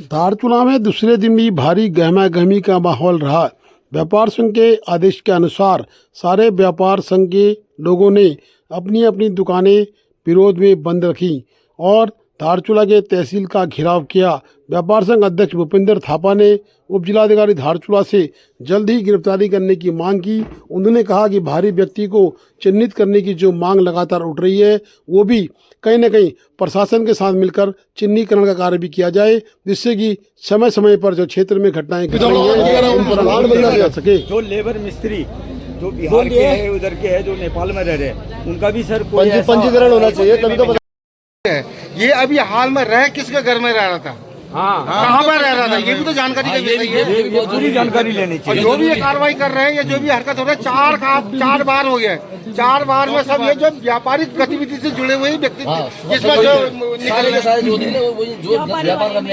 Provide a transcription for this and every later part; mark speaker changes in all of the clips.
Speaker 1: धारचूला में दूसरे दिन भी भारी गहमा गहमी का माहौल रहा। व्यापार संघ के आदेश के अनुसार सारे व्यापार संघ के लोगों ने अपनी अपनी दुकानें विरोध में बंद रखी और धारचूला के तहसील का घेराव किया। व्यापार संघ अध्यक्ष भूपेंद्र थापा ने उप जिलाधिकारी धारचूला से जल्द ही गिरफ्तारी करने की मांग की। उन्होंने कहा कि भारी व्यक्ति को चिन्हित करने की जो मांग लगातार उठ रही है वो भी कहीं न कहीं प्रशासन के साथ मिलकर चिन्हीकरण का कार्य भी किया जाए, जिससे कि समय समय पर जो क्षेत्र में घटनाएं घट रही हैं उन पर अंकुश लगाया जा सके।
Speaker 2: जो लेबर मिस्त्री जो बिहार के है, उधर के है, जो नेपाल में रह रहे हैं, उनका भी सर कोई
Speaker 3: पंजीकरण होना चाहिए तभी तो है। ये अभी हाल में रह किसके घर में रह रहा था, कहाँ पर रह रहा था, ये भी तो जानकारी का विषय है।
Speaker 2: ये पूरी जानकारी लेनी चाहिए।
Speaker 3: जो भी ये कार्रवाई कर रहे हैं या जो भी हरकत हो रहा है, चार बार हो गया है। 4 बार में सब ये जो व्यापारिक गतिविधि से जुड़े हुए व्यक्ति इसमें जो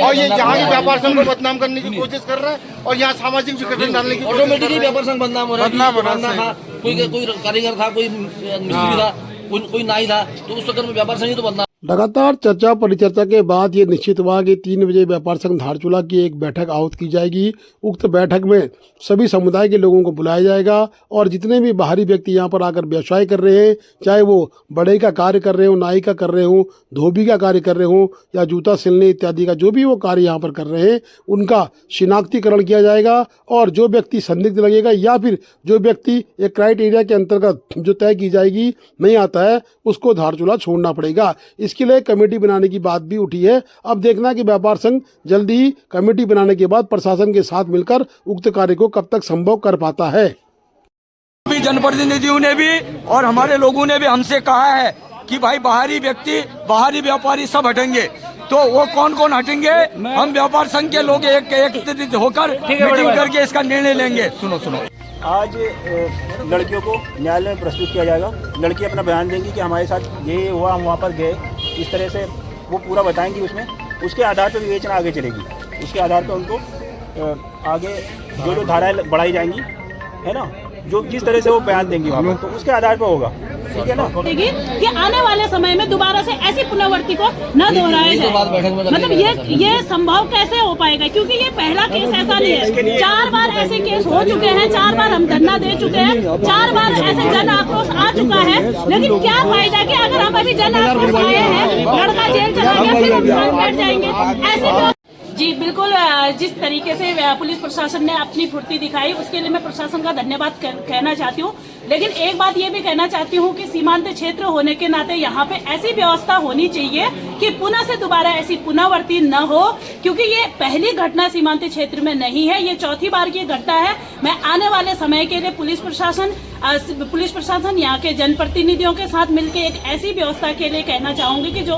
Speaker 3: और ये जहाँ भी व्यापार संघ को बदनाम करने की कोशिश कर रहा है और यहाँ सामाजिक विघटन डालने की
Speaker 4: ऑटोमेटिकली व्यापार संघ बदनाम हो रहा है। कोई कारीगर था, कोई मिस्त्री था, कोई नाई था, तो उस चक्कर में व्यापार संघ ही तो बदनाम।
Speaker 1: लगातार चर्चा परिचर्चा के बाद ये निश्चित हुआ कि 3 बजे व्यापार संघ धारचूला की एक बैठक आहूत की जाएगी। उक्त बैठक में सभी समुदाय के लोगों को बुलाया जाएगा और जितने भी बाहरी व्यक्ति यहाँ पर आकर व्यवसाय कर रहे हैं, चाहे वो बढ़ई का कार्य कर रहे हो, नाई का कर रहे हो, धोबी का कार्य कर रहे हो या जूता सिलने इत्यादि का जो भी वो कार्य यहाँ पर कर रहे हैं, उनका शिनाख्तीकरण किया जाएगा और जो व्यक्ति संदिग्ध लगेगा या फिर जो व्यक्ति एक क्राइटेरिया के अंतर्गत जो तय की जाएगी नहीं आता है, उसको धारचूला छोड़ना पड़ेगा। इसके लिए कमेटी बनाने की बात भी उठी है। अब देखना कि व्यापार संघ जल्दी ही कमेटी बनाने के बाद प्रशासन के साथ मिलकर उक्त कार्य को कब तक संभव कर पाता है।
Speaker 2: जनप्रतिनिधियों ने भी और हमारे लोगों ने भी हमसे कहा है कि भाई बाहरी व्यक्ति, बाहरी व्यापारी सब हटेंगे। तो वो कौन कौन हटेंगे, हम व्यापार संघ के लोग एक होकर मीटिंग करके इसका निर्णय लेंगे। सुनो
Speaker 5: आज लड़कियों को न्यायालय में प्रस्तुत किया जाएगा। लड़की अपना बयान देंगी कि हमारे साथ ये हुआ, हम वहाँ पर गए, इस तरह से वो पूरा बताएंगी। उसके आधार पर विवेचना आगे चलेगी। उसके आधार पर उनको आगे जो धाराएं बढ़ाई जाएंगी, है ना, जो जिस तरह से वो बयान देंगी वहाँ पर, तो उसके आधार पर होगा। ठीक है ना,
Speaker 6: कि आने वाले समय में दोबारा से ऐसी पुनरावृत्ति को न दोहराया जाए। मतलब ये संभव कैसे हो पाएगा, क्योंकि ये पहला केस ऐसा नहीं है। 4 बार ऐसे केस हो चुके हैं, 4 बार हम धरना दे चुके हैं, 4 बार ऐसे जन आक्रोश आ चुका है। लेकिन क्या फायदा कि अगर हम अभी जन आक्रोश आए हैं, लड़का जेल चला गया, फिर हम साथ बैठ जाएंगे। ऐसे जी बिल्कुल, जिस तरीके से पुलिस प्रशासन ने अपनी फुर्ती दिखाई उसके लिए मैं प्रशासन का धन्यवाद कहना चाहती हूँ। लेकिन एक बात ये भी कहना चाहती हूँ कि सीमांत क्षेत्र होने के नाते यहाँ पे ऐसी व्यवस्था होनी चाहिए कि पुनः से दोबारा ऐसी पुनरावृत्ति न हो, क्योंकि ये पहली घटना सीमांत क्षेत्र में नहीं है, ये 4थी बार की घटना है। मैं आने वाले समय के लिए पुलिस प्रशासन यहाँ के जनप्रतिनिधियों के साथ मिलकर एक ऐसी व्यवस्था के लिए कहना चाहूंगी कि जो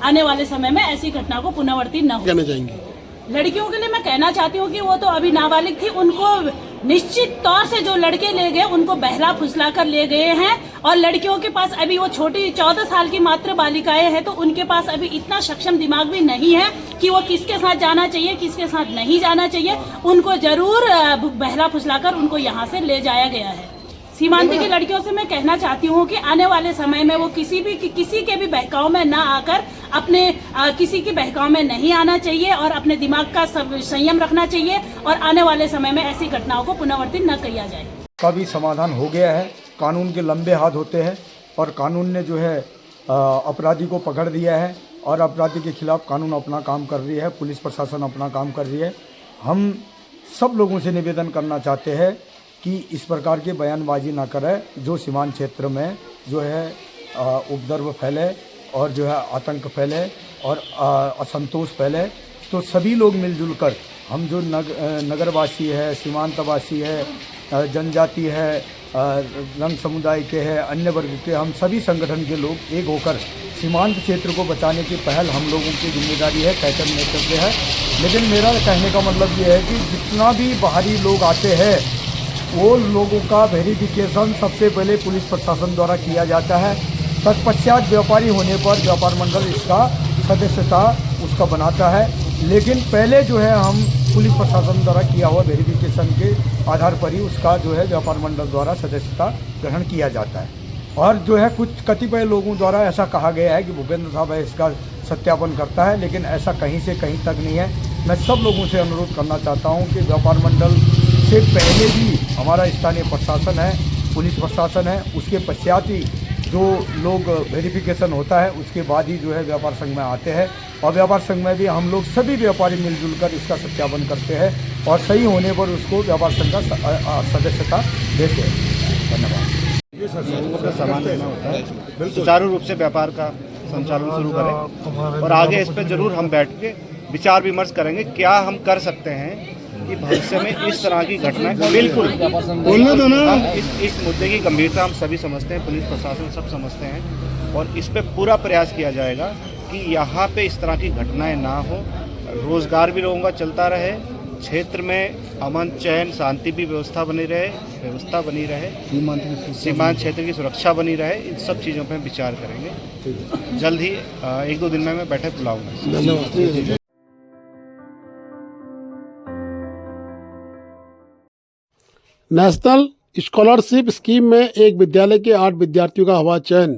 Speaker 6: आने वाले समय में ऐसी घटना को पुनरावृत्ति न हो।
Speaker 1: कहना चाहेंगे
Speaker 6: लड़कियों के लिए मैं कहना चाहती हूँ कि वो तो अभी नाबालिग थी, उनको निश्चित तौर से जो लड़के ले गए उनको बहला फुसला कर ले गए हैं। और लड़कियों के पास अभी वो छोटी 14 साल की मात्र बालिकाएं हैं, तो उनके पास अभी इतना सक्षम दिमाग भी नहीं है कि वो किसके साथ जाना चाहिए, किसके साथ नहीं जाना चाहिए। उनको जरूर बहला फुसला कर उनको यहाँ से ले जाया गया है। सीमांत की लड़कियों से मैं कहना चाहती हूँ कि आने वाले समय में वो किसी के भी बहकाव में ना आकर अपने किसी की बहकाव में नहीं आना चाहिए और अपने दिमाग का संयम रखना चाहिए और आने वाले समय में ऐसी घटनाओं को पुनरावृत्ति न किया जाए।
Speaker 7: का भी समाधान हो गया है। कानून के लंबे हाथ होते हैं और कानून ने जो है अपराधी को पकड़ दिया है और अपराधी के खिलाफ कानून अपना काम कर रही है, पुलिस प्रशासन अपना काम कर रही है। हम सब लोगों से निवेदन करना चाहते हैं कि इस प्रकार की बयानबाजी ना करें, जो सीमांत क्षेत्र में जो है उपद्रव फैले और जो है आतंक फैले और असंतोष फैले। तो सभी लोग मिलजुल कर, हम जो नगरवासी है, सीमांतवासी है, जनजाति है, रंग समुदाय के हैं, अन्य वर्ग के, हम सभी संगठन के लोग एक होकर सीमांत क्षेत्र को बचाने की पहल हम लोगों की जिम्मेदारी है, कहकर नेतृत्व है। लेकिन मेरा कहने का मतलब ये है कि जितना भी बाहरी लोग आते हैं वो लोगों का वेरिफिकेशन सबसे पहले पुलिस प्रशासन द्वारा किया जाता है। तत्पश्चात व्यापारी होने पर व्यापार मंडल इसका सदस्यता उसका बनाता है। लेकिन पहले जो है हम पुलिस प्रशासन द्वारा किया हुआ वेरिफिकेशन के आधार पर ही उसका जो है व्यापार मंडल द्वारा सदस्यता ग्रहण किया जाता है। और जो है कुछ कतिपय लोगों द्वारा ऐसा कहा गया है कि भूपेंद्र साहब इसका सत्यापन करता है, लेकिन ऐसा कहीं से कहीं तक नहीं है। मैं सब लोगों से अनुरोध करना चाहता हूं कि व्यापार मंडल से पहले भी हमारा स्थानीय प्रशासन है, पुलिस प्रशासन है, उसके पश्चात ही जो लोग वेरिफिकेशन होता है उसके बाद ही जो है व्यापार संघ में आते हैं। और व्यापार संघ में भी हम लोग सभी व्यापारी मिलजुल कर इसका सत्यापन करते हैं और सही होने पर उसको व्यापार संघ का सदस्यता देते हैं। धन्यवाद।
Speaker 3: सामान लेना होता है, सुचारू रूप से व्यापार का संचालन शुरू करें और आगे इस पर जरूर हम बैठ के विचार विमर्श करेंगे क्या हम कर सकते हैं कि भविष्य में इस तरह की घटनाएं बिल्कुल बोलने दो ना। इस मुद्दे की गंभीरता हम सभी समझते हैं, पुलिस प्रशासन सब समझते हैं और इस पे पूरा प्रयास किया जाएगा कि यहाँ पे इस तरह की घटनाएं ना हो, रोजगार भी लोगों का चलता रहे, क्षेत्र में अमन चैन शांति भी व्यवस्था बनी रहे, सीमांत क्षेत्र की सुरक्षा बनी रहे। इन सब चीज़ों पर विचार करेंगे। जल्द ही 1-2 दिन में मैं बैठक बुलाऊंगा।
Speaker 1: धन्यवाद। नेशनल स्कॉलरशिप स्कीम में एक विद्यालय के 8 विद्यार्थियों का हुआ चयन।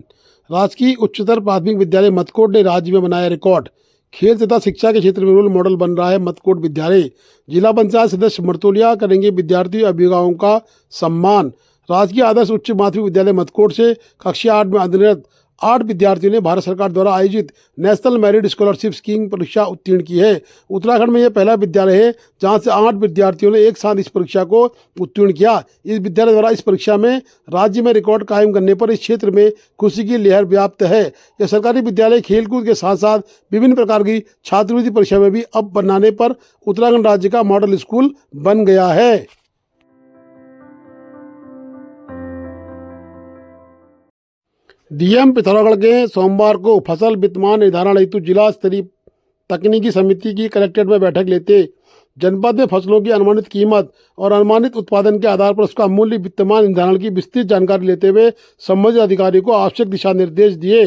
Speaker 1: राजकीय उच्चतर प्राथमिक विद्यालय मतकोट ने राज्य में बनाया रिकॉर्ड। खेल तथा शिक्षा के क्षेत्र में रोल मॉडल बन रहा है मतकोट विद्यालय। जिला पंचायत सदस्य मर्तोलिया करेंगे विद्यार्थी अभिभावकों का सम्मान। राजकीय आदर्श उच्च माध्यमिक विद्यालय मतकोट से कक्षा 8 में अध्ययनरत 8 विद्यार्थियों ने भारत सरकार द्वारा आयोजित नेशनल मेरिट स्कॉलरशिप स्कीम परीक्षा उत्तीर्ण की है। उत्तराखंड में यह पहला विद्यालय है जहां से 8 विद्यार्थियों ने एक साथ इस परीक्षा को उत्तीर्ण किया। इस विद्यालय द्वारा इस परीक्षा में राज्य में रिकॉर्ड कायम करने पर इस क्षेत्र में खुशी की लहर व्याप्त है। यह सरकारी विद्यालय खेलकूद के साथ साथ विभिन्न प्रकार की छात्रवृत्ति परीक्षा में भी अब बनाने पर उत्तराखंड राज्य का मॉडल स्कूल बन गया है। डीएम पिथौरागढ़ के सोमवार को फसल वित्तमान निर्धारण हेतु जिला स्तरीय तकनीकी समिति की कलेक्ट्रेट में बैठक लेते जनपद में फसलों की अनुमानित कीमत और अनुमानित उत्पादन के आधार पर उसका मूल्य वित्तमान निर्धारण की विस्तृत जानकारी लेते हुए संबंधित अधिकारी को आवश्यक दिशा निर्देश दिए।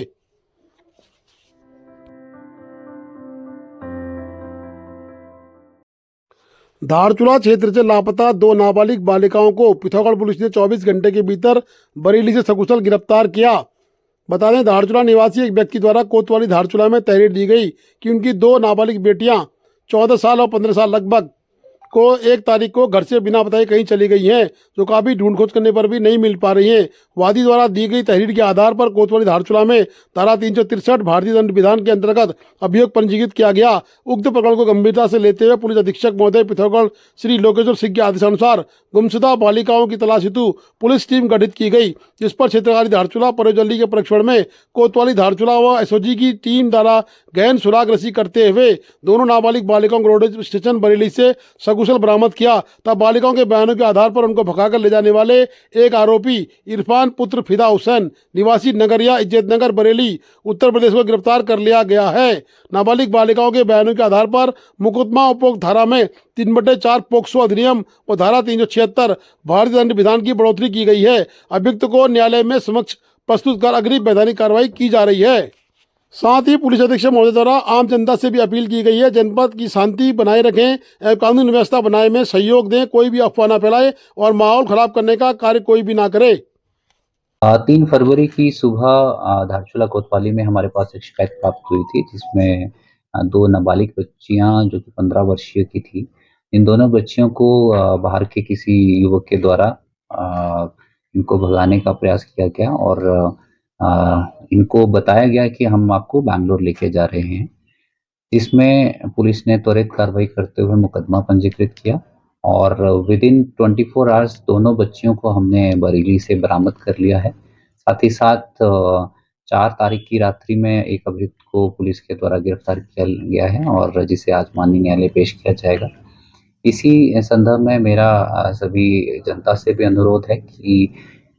Speaker 1: धारचूला क्षेत्र से लापता 2 नाबालिग बालिकाओं को पिथौरागढ़ पुलिस ने 24 घंटे के भीतर बरेली से सकुशल गिरफ्तार किया। बता दें, धारचूला निवासी एक व्यक्ति द्वारा कोतवाली धारचूला में तहरीर दी गई कि उनकी 2 नाबालिग बेटियां 14 साल और 15 साल लगभग को 1 तारीख को घर से बिना बताए कहीं चली गई हैं, जो काफ़ी ढूंढ खोज करने पर भी नहीं मिल पा रही हैं। वादी द्वारा दी गई तहरीर के आधार पर कोतवाली धारचूला में धारा 363 भारतीय दंड विधान के अंतर्गत अभियोग पंजीकृत किया गया। उक्त प्रकरण को गंभीरता से लेते हुए पुलिस अधीक्षक महोदय पिथौरागढ़ श्री लोकेश्वर सिंह के आदेशानुसार गुमशुदा बालिकाओं की तलाश हेतु पुलिस टीम गठित की गई, जिस पर क्षेत्रकारी धारचूला परोजल्ली के परीक्षण में कोतवाली धारचूला व एसओजी की टीम द्वारा गहन सुराग रसी करते हुए दोनों नाबालिग बालिकाओं को रोड स्टेशन बरेली से सकुशल बरामद किया। तब बालिकाओं के बयानों के आधार पर उनको भगाकर ले जाने वाले एक आरोपी इरफान पुत्र फिदा हुसैन निवासी नगरिया इज्जतनगर बरेली उत्तर प्रदेश को गिरफ्तार कर लिया गया है। नाबालिग बालिकाओं के बयानों के आधार पर मुकदमा उपरोक्त धारा में 3/4 पोक्सो अधिनियम और धारा 376 भारतीय दंड विधान की बढ़ोतरी की गई है। अभियुक्त को न्यायालय में समक्ष प्रस्तुत कर अग्रिम वैधानिक कार्रवाई की जा रही है। साथ ही पुलिस अधीक्षक महोदय द्वारा आम जनता से भी अपील की गई है, जनपद की शांति बनाए रखें एवं कानून व्यवस्था बनाए में सहयोग दें, कोई भी अफवाह न फैलाए और माहौल खराब करने का कार्य कोई भी ना करे।
Speaker 8: 3 फरवरी की सुबह धारचूला कोतवाली में हमारे पास एक शिकायत प्राप्त हुई थी, जिसमें 2 नाबालिग बच्चियां जो कि 15 वर्षीय की थी, इन दोनों बच्चियों को बाहर के किसी युवक के द्वारा इनको भगाने का प्रयास किया गया और इनको बताया गया कि हम आपको बैंगलोर लेके जा रहे हैं। इसमें पुलिस ने त्वरित कार्रवाई करते हुए मुकदमा पंजीकृत किया और विद इन 24 आवर्स दोनों बच्चियों को हमने बरेली से बरामद कर लिया है। साथ ही साथ 4 तारीख की रात्रि में एक अभियुक्त को पुलिस के द्वारा गिरफ्तार किया गया है और जिसे आज माननीय न्यायालय पेश किया जाएगा। इसी संदर्भ में मेरा सभी जनता से भी अनुरोध है कि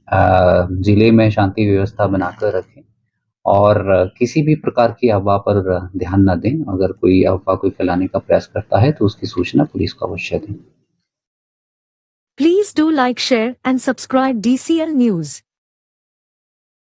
Speaker 8: जिले में शांति व्यवस्था बनाकर रखें और किसी भी प्रकार की अफवाह पर ध्यान न दें। अगर कोई अफवाह कोई फैलाने का प्रयास करता है तो उसकी सूचना पुलिस को अवश्य दें।
Speaker 9: Please do like, share and subscribe DCL News.